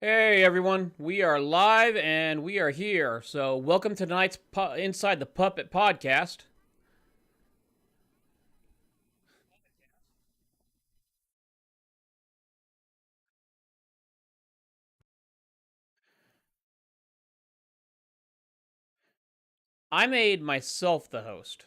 Hey everyone, we are live and we are here. So, welcome to tonight's Inside the Puppet podcast. I made myself the host.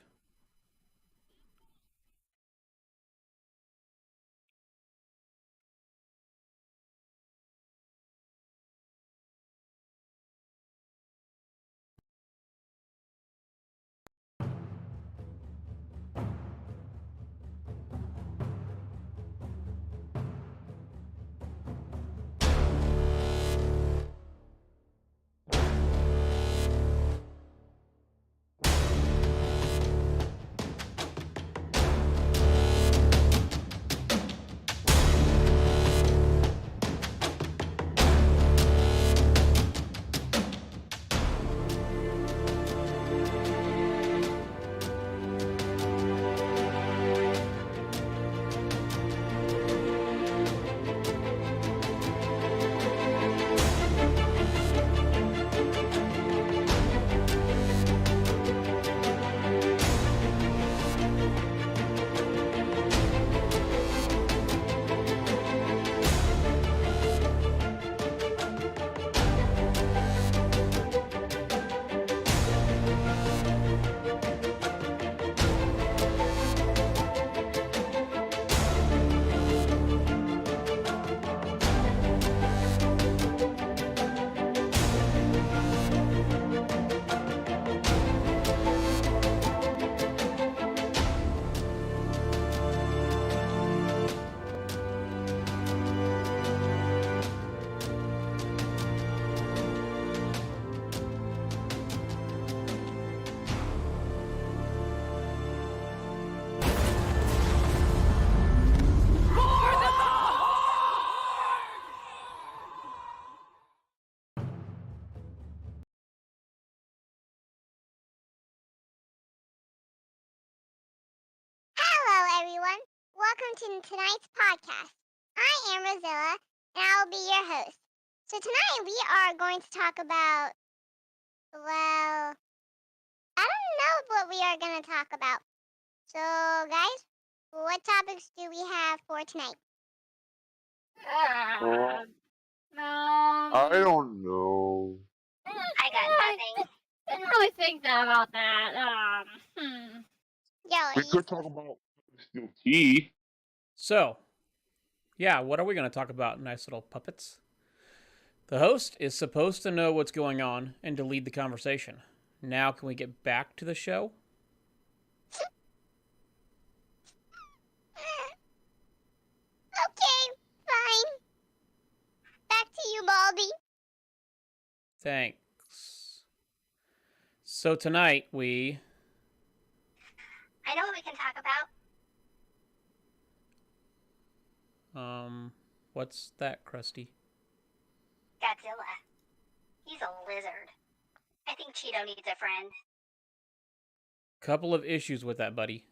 Hello, everyone. Welcome to tonight's podcast. I am Rosilla, and I'll be your host. So tonight we are going to talk about, well, I don't know what we are going to talk about. So, guys, what topics do we have for tonight? I don't know. I got nothing. Didn't really think about that. We Joey, could talk about steel tea. So, yeah, what are we going to talk about, nice little puppets? The host is supposed to know what's going on and to lead the conversation. Now, can we get back to the show? okay, fine. Back to you, Baldy. Thanks. So, tonight we. I know what we can talk about. What's that, Krusty? Godzilla. He's a lizard. I think Cheeto needs a friend. Couple of issues with that, buddy.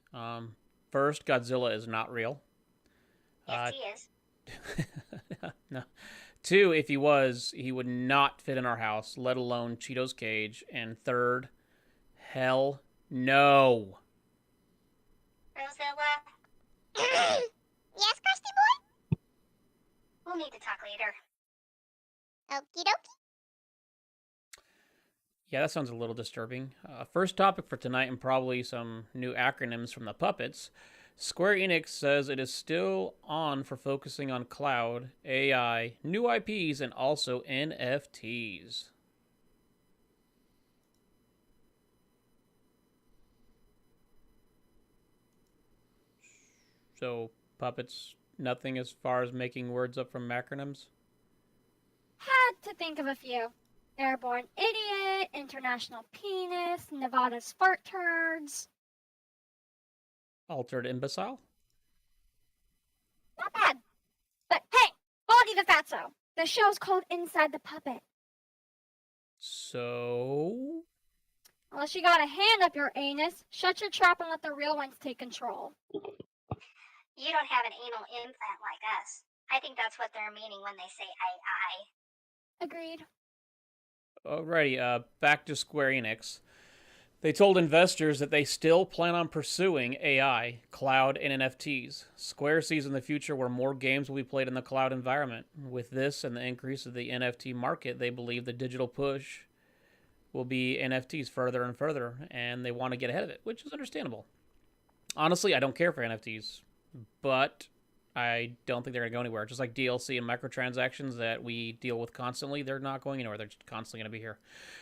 First, Godzilla is not real. Yes, he is. No. Two, if he was, he would not fit in our house, let alone Cheeto's cage. And third, hell no. Rosilla? Yes, Krusty Boy? We'll need to talk later. Okie dokie. Yeah, that sounds a little disturbing. First topic for tonight, and probably some new acronyms from the puppets. Square Enix says it is still on for focusing on cloud, AI, new IPs, and also NFTs. So, puppets, nothing as far as making words up from acronyms? had to think of a few. Airborne idiot, international penis, Nevada's fart turds. Altered imbecile? Not bad. But hey, Baldy the Fatso. The show's called Inside the Puppet. So? Unless you got a hand up your anus, shut your trap and let the real ones take control. You don't have an anal implant like us. I think that's what they're meaning when they say I. Agreed. Alrighty, back to Square Enix. They told investors that they still plan on pursuing AI, cloud, and NFTs. Square sees in the future where more games will be played in the cloud environment. With this and the increase of the NFT market, they believe the digital push will be NFTs further and further, and they want to get ahead of it, which is understandable. Honestly, I don't care for NFTs, but I don't think they're going to go anywhere. Just like DLC and microtransactions that we deal with constantly, they're not going anywhere. They're just constantly going to be here.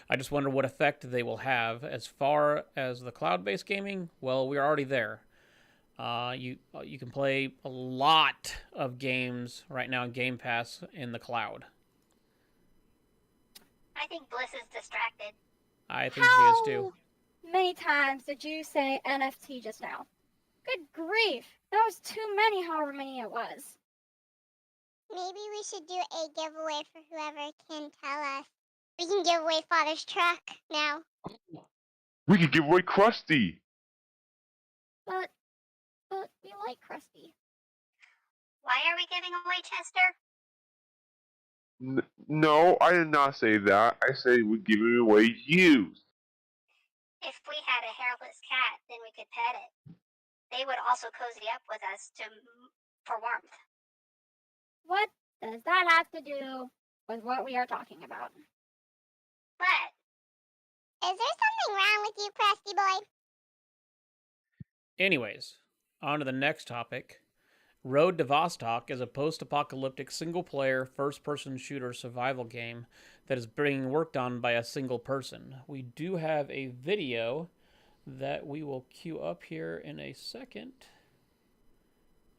I just wonder what effect they will have. As far as the cloud-based gaming, well, we're already there. You can play a lot of games right now in Game Pass in the cloud. I think Bliss is distracted. I think she is too. How many times did you say NFT just now? Good grief. That was too many, however many it was. Maybe we should do a giveaway for whoever can tell us. We can give away Father's truck now. We could give away Krusty. But we like Krusty. Why are we giving away Chester? No, I did not say that. I said we're giving away you. If we had a hairless cat, then we could pet it. They would also cozy up with us for warmth. What does that have to do with what we are talking about? But is there something wrong with you, Krusty boy? Anyways, on to the next topic. Road to Vostok is a post-apocalyptic single-player, first-person shooter survival game that is being worked on by a single person. We do have a video that we will queue up here in a second.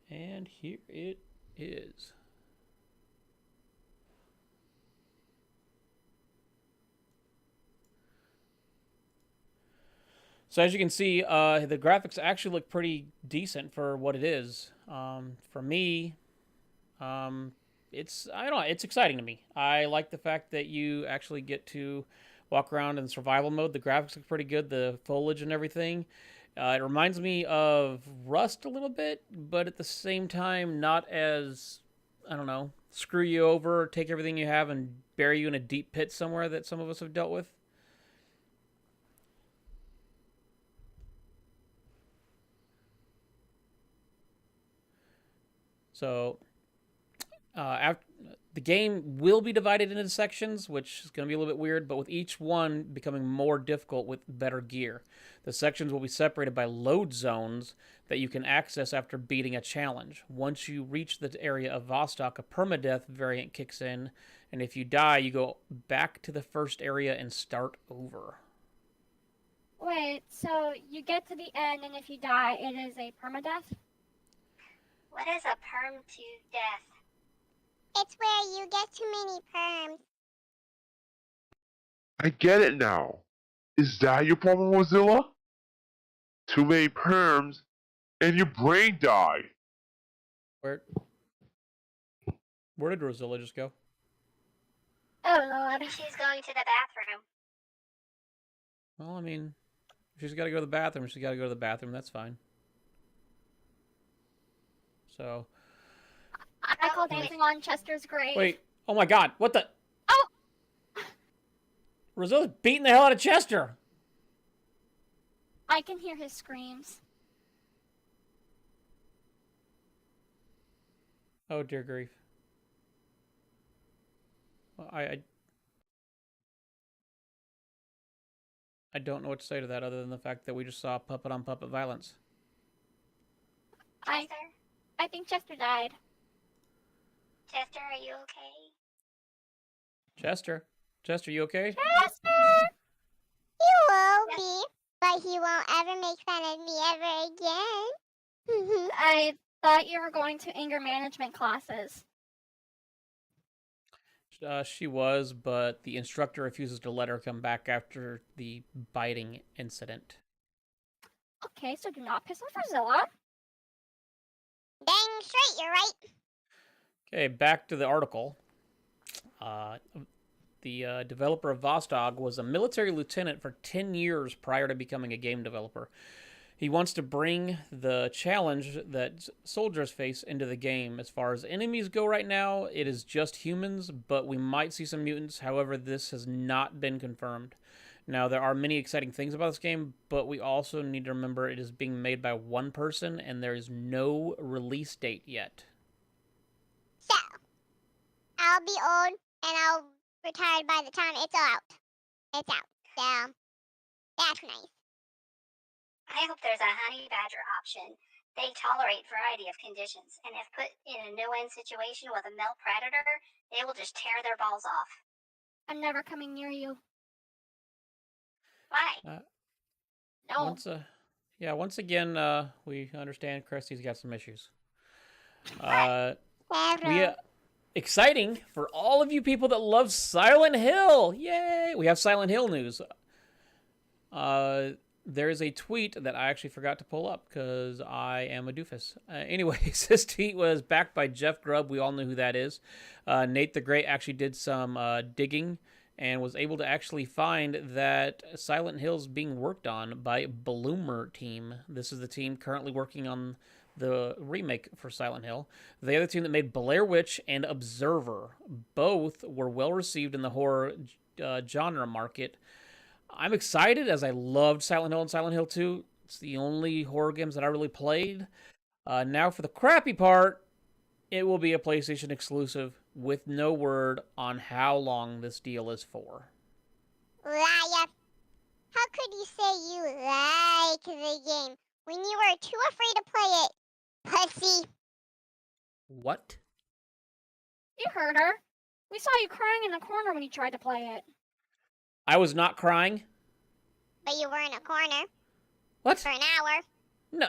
And here it is. So as you can see, the graphics actually look pretty decent for what it is. For me, it's exciting to me. I like the fact that you actually get to walk around in survival mode. The graphics look pretty good, the foliage and everything. It reminds me of Rust a little bit, but at the same time, not as, I don't know, screw you over, take everything you have and bury you in a deep pit somewhere that some of us have dealt with. So, after the game will be divided into sections, which is going to be a little bit weird, but with each one becoming more difficult with better gear. The sections will be separated by load zones that you can access after beating a challenge. Once you reach the area of Vostok, a permadeath variant kicks in, and if you die, you go back to the first area and start over. Wait, so you get to the end, and if you die, it is a permadeath? What is a perm to death? It's where you get too many perms. I get it now. Is that your problem, Mozilla? Too many perms, and your brain died. Where did Rosilla just go? Oh, Lord. She's going to the bathroom. Well, I mean, if she's got to go to the bathroom, she's got to go to the bathroom. That's fine. So. I call dancing on Chester's grave. Wait. Oh my god. What the? Oh! Rosella's beating the hell out of Chester. I can hear his screams. Oh, dear grief. Well, I don't know what to say to that other than the fact that we just saw puppet on puppet violence. I think Chester died. Chester, are you okay? Chester, you okay? Chester! He will be, but he won't ever make fun of me ever again. I thought you were going to anger management classes. She was, but the instructor refuses to let her come back after the biting incident. Okay, so do not piss off Rosilla. Dang straight, you're right. Okay, back to the article. The developer of Vostok was a military lieutenant for 10 years prior to becoming a game developer. He wants to bring the challenge that soldiers face into the game. As far as enemies go right now, it is just humans, but we might see some mutants. However, this has not been confirmed. Now, there are many exciting things about this game, but we also need to remember it is being made by one person, and there is no release date yet. So, I'll be old and I'll retired by the time it's out. It's out. So, that's nice. I hope there's a honey badger option. They tolerate variety of conditions, and if put in a no-win situation with a male predator, they will just tear their balls off. I'm never coming near you. Why? No. Once again, we understand Krusty's got some issues. Exciting for all of you people that love Silent Hill. Yay! We have Silent Hill news. There is a tweet that I actually forgot to pull up because I am a doofus. Anyways, this tweet was backed by Jeff Grubb. We all know who that is. Nate the Great actually did some digging and was able to actually find that Silent Hill's being worked on by Bloomer Team. This is the team currently working on the remake for Silent Hill. They are the team that made Blair Witch and Observer. Both were well received in the horror genre market. I'm excited as I loved Silent Hill and Silent Hill 2. It's the only horror games that I really played. Now for the crappy part, it will be a PlayStation exclusive with no word on how long this deal is for. Liar. How could you say you like the game when you were too afraid to play it, pussy? What? You heard her. We saw you crying in the corner when you tried to play it. I was not crying. But you were in a corner. What? For an hour.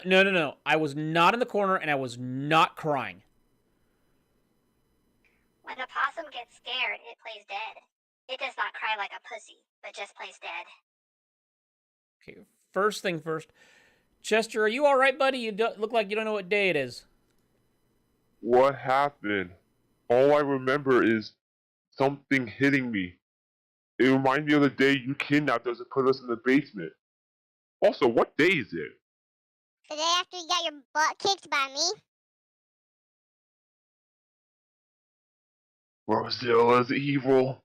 No. I was not in the corner and I was not crying. When a possum gets scared, it plays dead. It does not cry like a pussy, but just plays dead. Okay, first thing first. Chester, are you all right, buddy? You look like you don't know what day it is. What happened? All I remember is something hitting me. It reminds me of the day you kidnapped us and put us in the basement. Also, what day is it? The day after you got your butt kicked by me. Rosella's evil.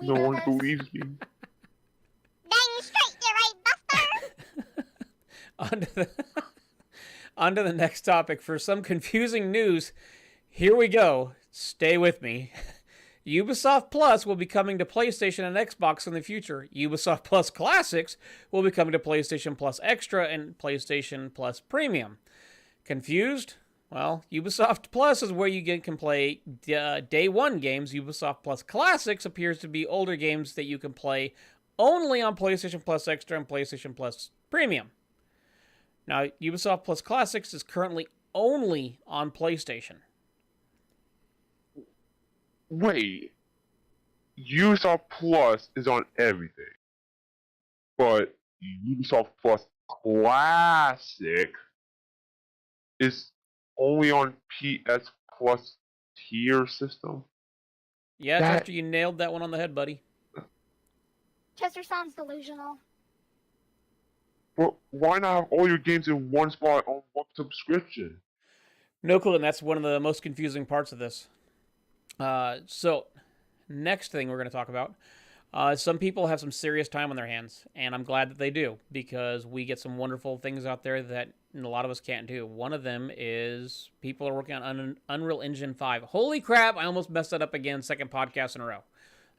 No one believes me. Dang straight, you right, Buster. On to the next topic. For some confusing news, here we go. Stay with me. Ubisoft Plus will be coming to PlayStation and Xbox in the future. Ubisoft Plus Classics will be coming to PlayStation Plus Extra and PlayStation Plus Premium. Confused? Well, Ubisoft Plus is where you can play day one games. Ubisoft Plus Classics appears to be older games that you can play only on PlayStation Plus Extra and PlayStation Plus Premium. Now, Ubisoft Plus Classics is currently only on PlayStation. Wait. Ubisoft Plus is on everything. But Ubisoft Plus Classic is only on PS Plus tier system? Yeah, Chester, you nailed that one on the head, buddy. Chester sounds delusional. But why not have all your games in one spot on one subscription? No clue, and that's one of the most confusing parts of this. So, next thing we're going to talk about. Some people have some serious time on their hands, and I'm glad that they do, because we get some wonderful things out there that a lot of us can't do. One of them is people are working on Unreal Engine 5. Holy crap, I almost messed that up again, second podcast in a row.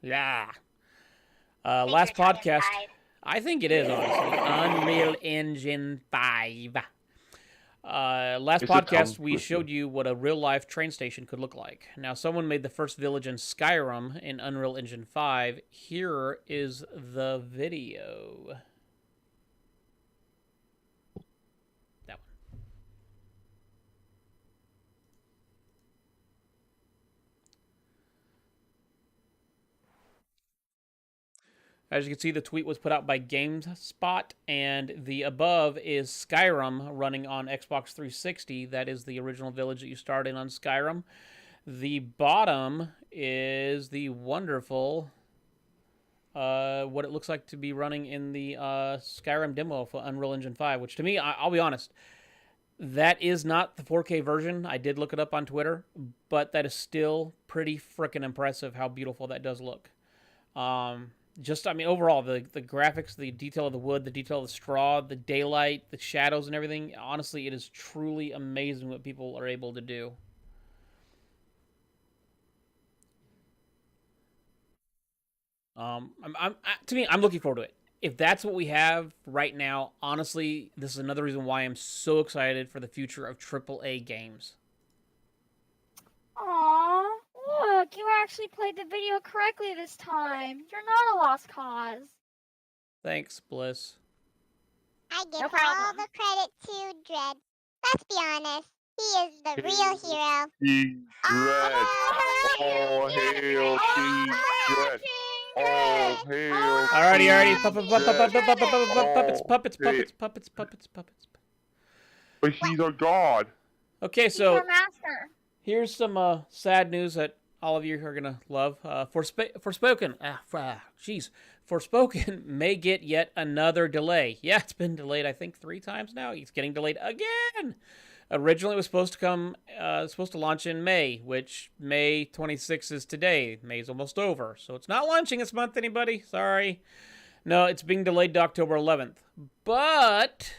Yeah. Last podcast, I think it is, honestly. Unreal Engine 5. Last podcast, we showed you what a real-life train station could look like. Now, someone made the first village in Skyrim in Unreal Engine 5. Here is the video. That one. As you can see, the tweet was put out by GameSpot, and the above is Skyrim running on Xbox 360. That is the original village that you start in on Skyrim. The bottom is the wonderful what it looks like to be running in the Skyrim demo for Unreal Engine 5, which to me, I'll be honest, that is not the 4K version. I did look it up on Twitter, but that is still pretty freaking impressive how beautiful that does look. Overall, the graphics, the detail of the wood, the detail of the straw, the daylight, the shadows and everything, honestly, it is truly amazing what people are able to do. I'm looking forward to it. If that's what we have right now, honestly, this is another reason why I'm so excited for the future of AAA games. Aww, look, you actually played the video correctly this time. You're not a lost cause. Thanks, Bliss. I give No all problem. the credit to Dread. Let's be honest. He is the real hero. King Dread. Oh, hail King Dread. Oh, hail Alrighty. King Puppets. But he's a god. Okay, He's so our master. here's some sad news that all of you are gonna love. Forspoken may get yet another delay. Yeah, it's been delayed, I think, 3 times now. It's getting delayed again. Originally, it was supposed to launch in May, which May 26th is today. May's almost over, so it's not launching this month, anybody. Sorry. No, it's being delayed to October 11th. But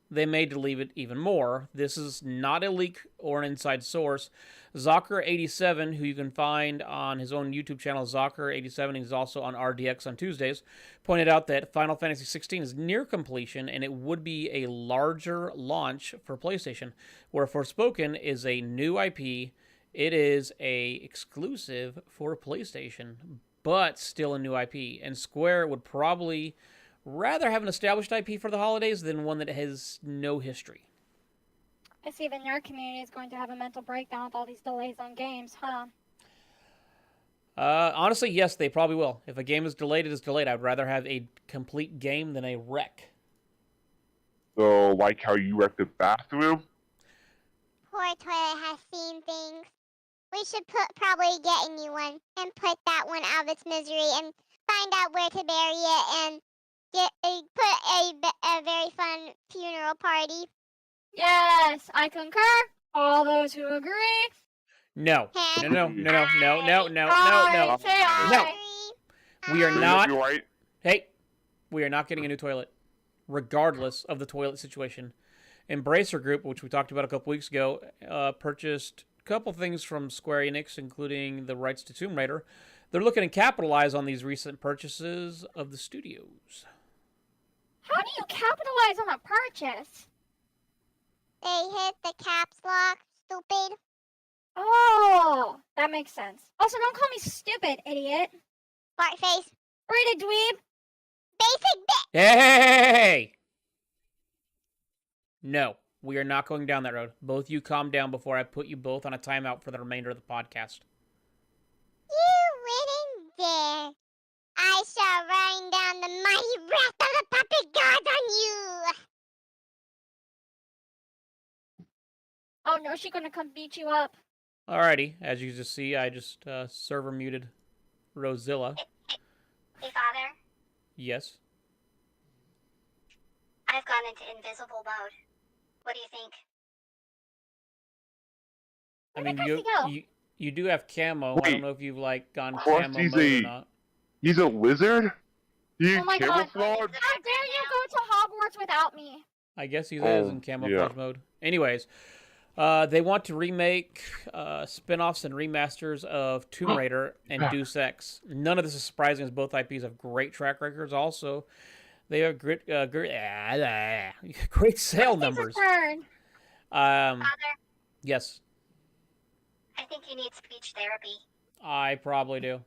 they may delay it even more. This is not a leak or an inside source. Zocker87, who you can find on his own YouTube channel, Zocker87, he's also on RDX on Tuesdays, pointed out that Final Fantasy XVI is near completion and it would be a larger launch for PlayStation, where Forspoken is a new IP. It is a exclusive for PlayStation, but still a new IP, and Square would probably rather have an established IP for the holidays than one that has no history. I see the nerd community is going to have a mental breakdown with all these delays on games, huh? Honestly, yes, they probably will. If a game is delayed, it is delayed. I'd rather have a complete game than a wreck. So, like how you wrecked the bathroom? Poor toilet has seen things. We should probably get a new one and put that one out of its misery and find out where to bury it and put a very fun funeral party. Yes, I concur. All those who agree. No. Hey. No. I say aye. We are not. You're right. Hey, we are not getting a new toilet, regardless of the toilet situation. Embracer Group, which we talked about a couple weeks ago, purchased a couple things from Square Enix, including the rights to Tomb Raider. They're looking to capitalize on these recent purchases of the studios. How do you capitalize on a purchase? They hit the caps lock, stupid. Oh, that makes sense. Also, don't call me stupid, idiot. Fart face. Read it, dweeb. Basic bit. Hey! No, we are not going down that road. Both you calm down before I put you both on a timeout for the remainder of the podcast. You wouldn't dare. I shall rain down the mighty wrath of the puppet gods on you. Oh no, she's gonna come beat you up. Alrighty, as you just see, I just server muted Rosilla. Hey, Father, Yes. I've gone into invisible mode. What do you think? I Where'd mean, the Christy go? you do have camo. I Wait. don't know if you've like gone Cross camo these mode or a- not. He's a wizard? He's Oh my God. camouflage? How dare you go to Hogwarts without me? I guess he is Oh, in camouflage mode. Anyways, they want to remake spin-offs and remasters of Tomb Raider and Deus Ex. None of this is surprising, as both IPs have great track records. Also, they have great sale It's numbers. his turn. Father, Yes, I think you need speech therapy. I probably do.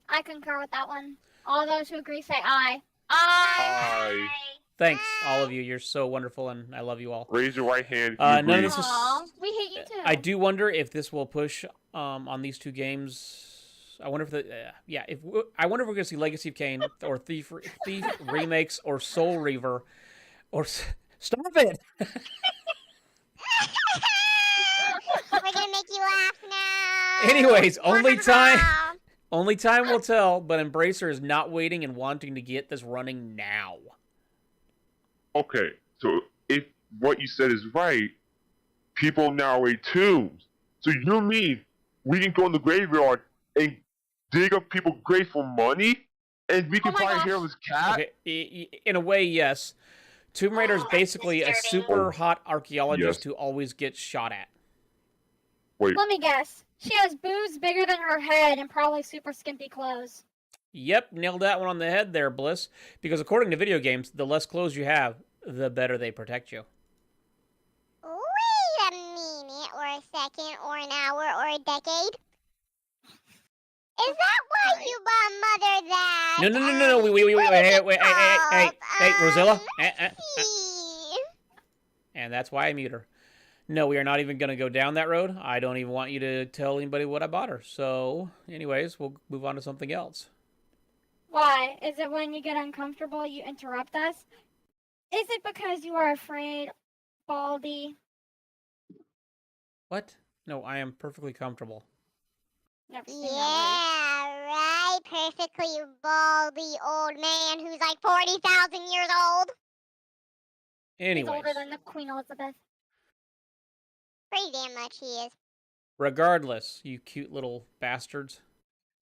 I concur with that one. All those who agree say aye. Aye. Aye. Thanks, all of you. You're so wonderful, and I love you all. Raise your right hand if you None of agree. this is- Aw, we hate you too. I do wonder if this will push on these two games. I wonder if I wonder if we're gonna see Legacy of Kain or Thief remakes or Soul Reaver or stop it. We're gonna make you laugh now. Anyways, only Only time will tell, but Embracer is not waiting and wanting to get this running now. Okay, so if what you said is right, people now rate tombs. So you mean we can go in the graveyard and dig up people's grave for money? And we can my find a gosh. hairless cat? Okay, in a way, yes. Tomb Raider is basically a disturbing. super hot archaeologist Yes. who always gets shot at. Wait, Let me guess. She has boobs bigger than her head and probably super skimpy clothes. Yep, nailed that one on the head there, Bliss. Because according to video games, the less clothes you have, the better they protect you. Wait a minute, or a second, or an hour, or a decade. Is that why you bought Mother that? No. Wait, what is it hey, called? Rosilla. See. And that's why I mute her. No, we are not even going to go down that road. I don't even want you to tell anybody what I bought her. So, anyways, we'll move on to something else. Why? Is it when you get uncomfortable you interrupt us? Is it because you are afraid, Baldy? What? No, I am perfectly comfortable. Never seen that Yeah, right. Perfectly baldy old man who's like 40,000 years old. word. He's Anyways, older than the Queen Elizabeth. Pretty damn much he is. regardless, you cute little bastards.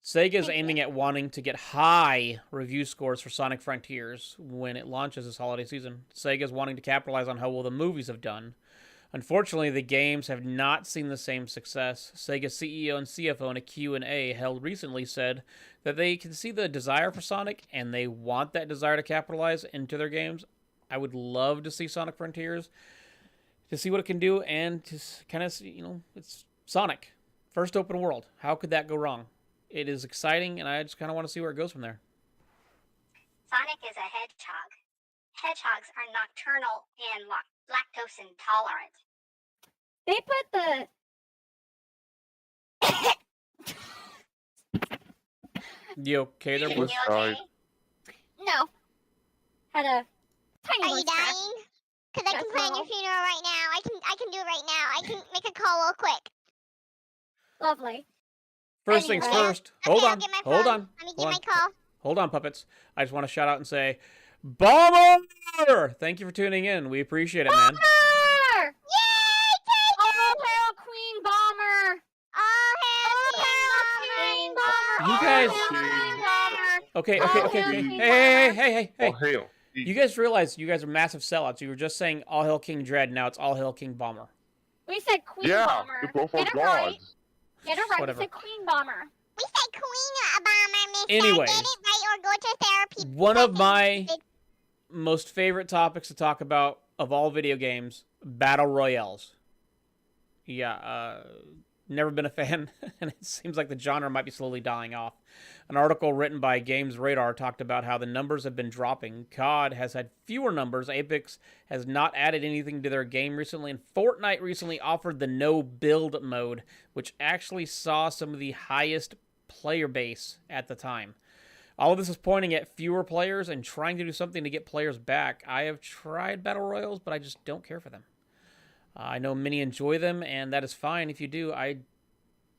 Sega is Thank aiming at wanting to get high review scores for Sonic Frontiers when it launches this holiday season. Sega is wanting to capitalize on how well the movies have done. Unfortunately, the games have not seen the same success. Sega CEO and CFO in a Q&A held recently said that they can see the desire for Sonic and they want that desire to capitalize into their games. I would love to see Sonic Frontiers to see what it can do and to kind of, it's Sonic. First open world. How could that go wrong? It is exciting, and I just kind of want to see where it goes from there. Sonic is a hedgehog. Hedgehogs are nocturnal and lactose intolerant. They put the You okay there, You Bliss? okay? no. Had a tiny Are you voice crack. dying? Because I can That's plan your all. funeral right now. I can do it right now. I can make a call real quick. Lovely. First things Anyway. first. Okay, Hold I'll on. get my Hold phone. on. Let me Hold get on. my call. Hold on, puppets. I just want to shout out and say, Bomber! Thank you for tuning in. We appreciate it, man. Bomber! Yay! Take All it! hail Queen Bomber! All All hail Queen Bomber! You All guys- hail Queen Bomber! Okay. Oh, Hey. King Hey. all hail. You guys realize you guys are massive sellouts. You were just saying All Hail King Dread. Now it's All Hail King Bomber. We said Queen Yeah, Bomber. they're both our Get it right. gods. Get it right. Whatever. We said Queen Bomber. We said Queen Bomber, mister. Anyways. Get it right or go to therapy. One of Fucking my stupid. most favorite topics to talk about of all video games, battle royales. Yeah, never been a fan, and it seems like the genre might be slowly dying off. An article written by Games Radar talked about how the numbers have been dropping. COD has had fewer numbers. Apex has not added anything to their game recently, and Fortnite recently offered the no build mode, which actually saw some of the highest player base at the time. All of this is pointing at fewer players and trying to do something to get players back. I have tried battle royals, but I just don't care for them. I know many enjoy them, and that is fine if you do. I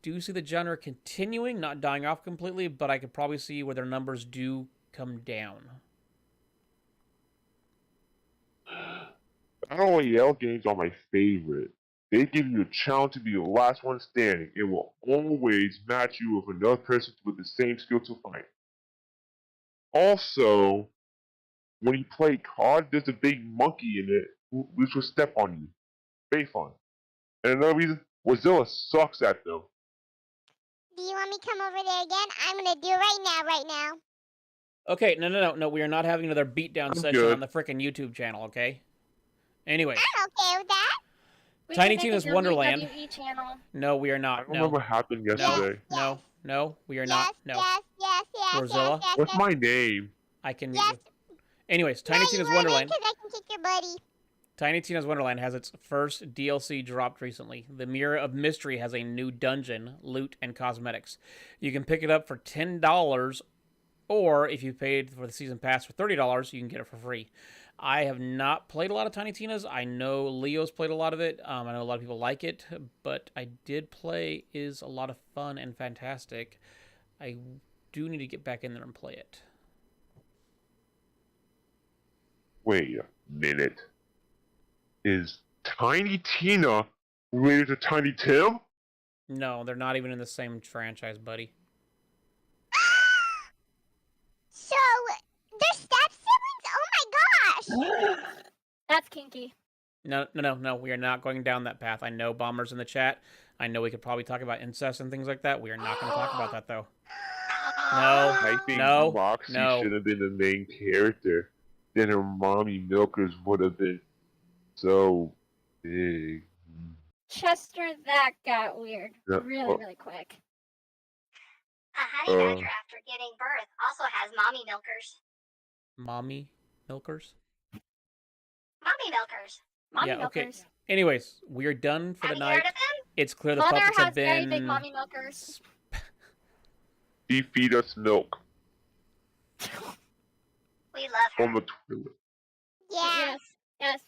do see the genre continuing, not dying off completely, but I could probably see where their numbers do come down. Battle Royale games are my favorite. They give you a challenge to be the last one standing. It will always match you with another person with the same skill to fight. Also, when you play COD, there's a big monkey in it which will step on you. Very fun. And another reason, Wazilla sucks at them. Do you want me to come over there again? I'm gonna do it right now. Okay, no. We are not having another beatdown I'm session good. on the frickin' YouTube channel, okay? Anyway, I'm okay with that. We Tiny can make Tina's a Wonderland. WWE channel. no, we are I not. don't remember what happened yesterday. No, we are Yes, not. No, yes, Rosilla? yes. What's my name? I can. Yes. Anyways, Tiny Tina's Wonderland. Because I can kick your buddy. Tiny Tina's Wonderland has its first DLC dropped recently. The Mirror of Mystery has a new dungeon, loot, and cosmetics. You can pick it up for $10, or if you paid for the season pass for $30, you can get it for free. I have not played a lot of Tiny Tina's. I know Leo's played a lot of it. I know a lot of people like it, but I did play. Is a lot of fun and fantastic. I do need to get back in there and play it. Wait a minute. Is Tiny Tina related to Tiny Tim? No, they're not even in the same franchise, buddy. So, they're step siblings? Oh my gosh! That's kinky. No. We are not going down that path. I know Bomber's in the chat. I know we could probably talk about incest and things like that. We are not going to talk about that, though. No. I think No, Moxie no. should have been the main character. Then her mommy milkers would have been so big. Chester, that got weird Yeah, really quick. A honey badger after giving birth also has mommy milkers. Mommy milkers? Mommy milkers. Mommy Yeah, okay. milkers. Anyways, we are done for Have the you heard night. of them? It's clear the Mother puppets has have very big been... mommy milkers. She feed us milk We love her. from the toilet. Yeah. Yes. Yes.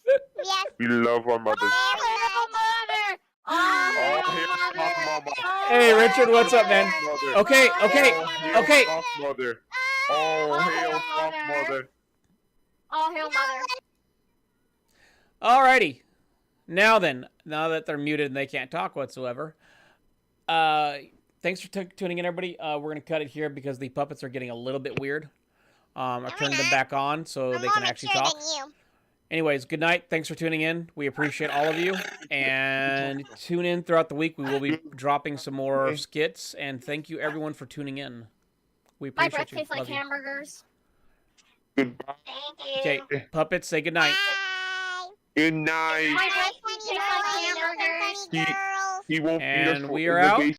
We love our mothers. Oh, mother! Oh, Oh, here's mother! Mama. Hey, Richard, what's up, man? Mother. Okay. Oh, hail Mother. Oh, hail Mother. Oh, hail mother! Alrighty. Now then, now that they're muted and they can't talk whatsoever, thanks for tuning in, everybody. We're going to cut it here because the puppets are getting a little bit weird. I turned them back on so I'm they more can actually mature talk. than you. Anyways, good night. Thanks for tuning in. We appreciate all of you. And tune in throughout the week. We will be dropping some more skits. And thank you, everyone, for tuning in. We My appreciate breath you. tastes like Love you. hamburgers. Goodbye. Thank you. Okay, puppets, say good night. Bye. Good night. My Bye, breath funny tastes like boys, hamburgers. funny girls. He won't feed us And for we in are the out. basement.